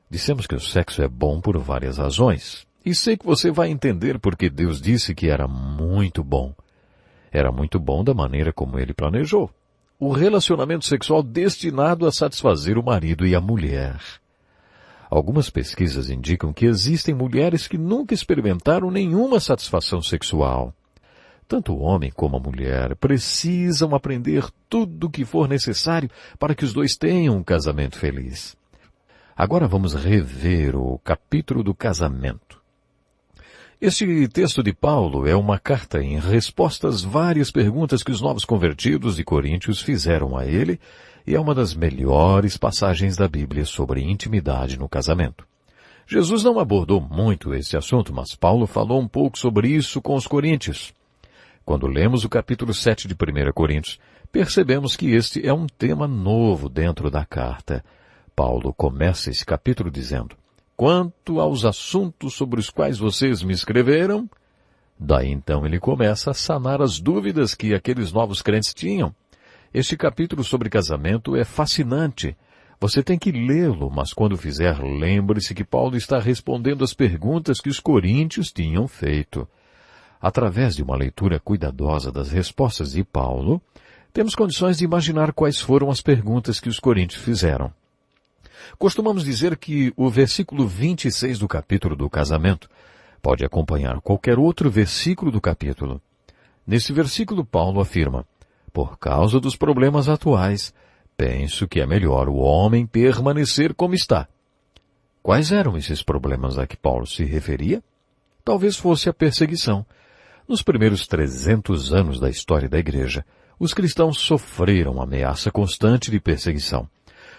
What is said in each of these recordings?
Dissemos que o sexo é bom por várias razões. E sei que você vai entender porque Deus disse que era muito bom. Era muito bom da maneira como Ele planejou. O relacionamento sexual destinado a satisfazer o marido e a mulher. Algumas pesquisas indicam que existem mulheres que nunca experimentaram nenhuma satisfação sexual. Tanto o homem como a mulher precisam aprender tudo o que for necessário para que os dois tenham um casamento feliz. Agora vamos rever o capítulo do casamento. Este texto de Paulo é uma carta em resposta às várias perguntas que os novos convertidos de Coríntios fizeram a ele e é uma das melhores passagens da Bíblia sobre intimidade no casamento. Jesus não abordou muito esse assunto, mas Paulo falou um pouco sobre isso com os coríntios. Quando lemos o capítulo 7 de 1 Coríntios, percebemos que este é um tema novo dentro da carta. Paulo começa esse capítulo dizendo: quanto aos assuntos sobre os quais vocês me escreveram, daí então ele começa a sanar as dúvidas que aqueles novos crentes tinham. Este capítulo sobre casamento é fascinante. Você tem que lê-lo, mas quando fizer, lembre-se que Paulo está respondendo às perguntas que os coríntios tinham feito. Através de uma leitura cuidadosa das respostas de Paulo, temos condições de imaginar quais foram as perguntas que os coríntios fizeram. Costumamos dizer que o versículo 26 do capítulo do casamento pode acompanhar qualquer outro versículo do capítulo. Nesse versículo, Paulo afirma: por causa dos problemas atuais, penso que é melhor o homem permanecer como está. Quais eram esses problemas a que Paulo se referia? Talvez fosse a perseguição. Nos primeiros 300 anos da história da igreja, os cristãos sofreram ameaça constante de perseguição.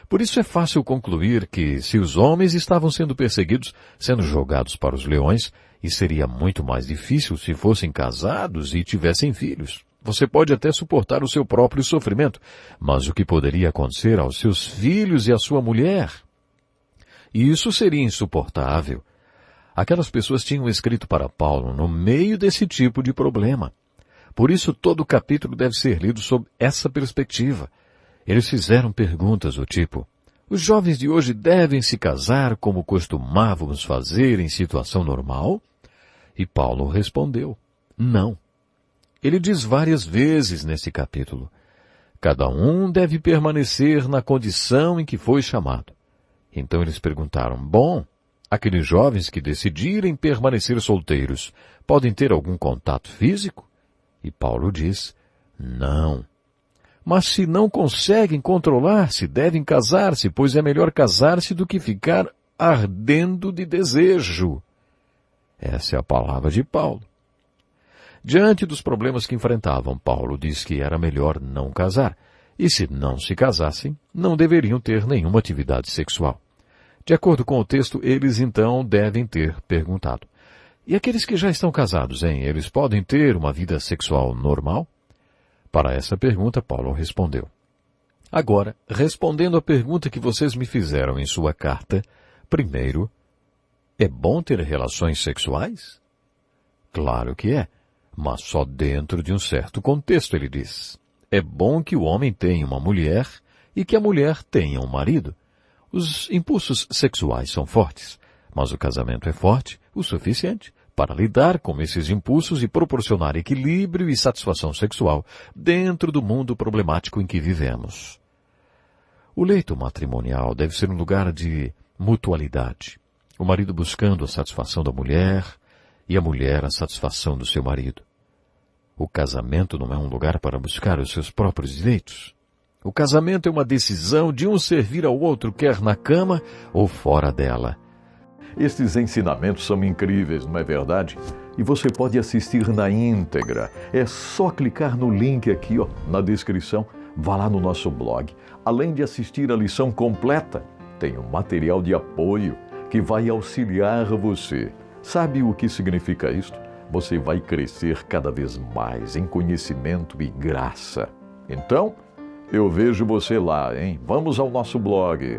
Por isso é fácil concluir que, se os homens estavam sendo perseguidos, sendo jogados para os leões, e seria muito mais difícil se fossem casados e tivessem filhos. Você pode até suportar o seu próprio sofrimento, mas o que poderia acontecer aos seus filhos e à sua mulher? E isso seria insuportável. Aquelas pessoas tinham escrito para Paulo no meio desse tipo de problema. Por isso todo o capítulo deve ser lido sob essa perspectiva. Eles fizeram perguntas do tipo: os jovens de hoje devem se casar como costumávamos fazer em situação normal? E Paulo respondeu: não. Ele diz várias vezes nesse capítulo: cada um deve permanecer na condição em que foi chamado. Então eles perguntaram: bom, aqueles jovens que decidirem permanecer solteiros podem ter algum contato físico? E Paulo diz: não. Mas se não conseguem controlar-se, devem casar-se, pois é melhor casar-se do que ficar ardendo de desejo. Essa é a palavra de Paulo. Diante dos problemas que enfrentavam, Paulo diz que era melhor não casar, e se não se casassem, não deveriam ter nenhuma atividade sexual. De acordo com o texto, eles então devem ter perguntado: e aqueles que já estão casados, hein? Eles podem ter uma vida sexual normal? Para essa pergunta, Paulo respondeu: agora, respondendo à pergunta que vocês me fizeram em sua carta, primeiro, é bom ter relações sexuais? Claro que é, mas só dentro de um certo contexto, ele diz. É bom que o homem tenha uma mulher e que a mulher tenha um marido. Os impulsos sexuais são fortes, mas o casamento é forte o suficiente para lidar com esses impulsos e proporcionar equilíbrio e satisfação sexual dentro do mundo problemático em que vivemos. O leito matrimonial deve ser um lugar de mutualidade. O marido buscando a satisfação da mulher e a mulher a satisfação do seu marido. O casamento não é um lugar para buscar os seus próprios direitos. O casamento é uma decisão de um servir ao outro, quer na cama ou fora dela. Estes ensinamentos são incríveis, não é verdade? E você pode assistir na íntegra. É só clicar no link aqui, na descrição. Vá lá no nosso blog. Além de assistir a lição completa, tem um material de apoio que vai auxiliar você. Sabe o que significa isto? Você vai crescer cada vez mais em conhecimento e graça. Então, eu vejo você lá, hein? Vamos ao nosso blog.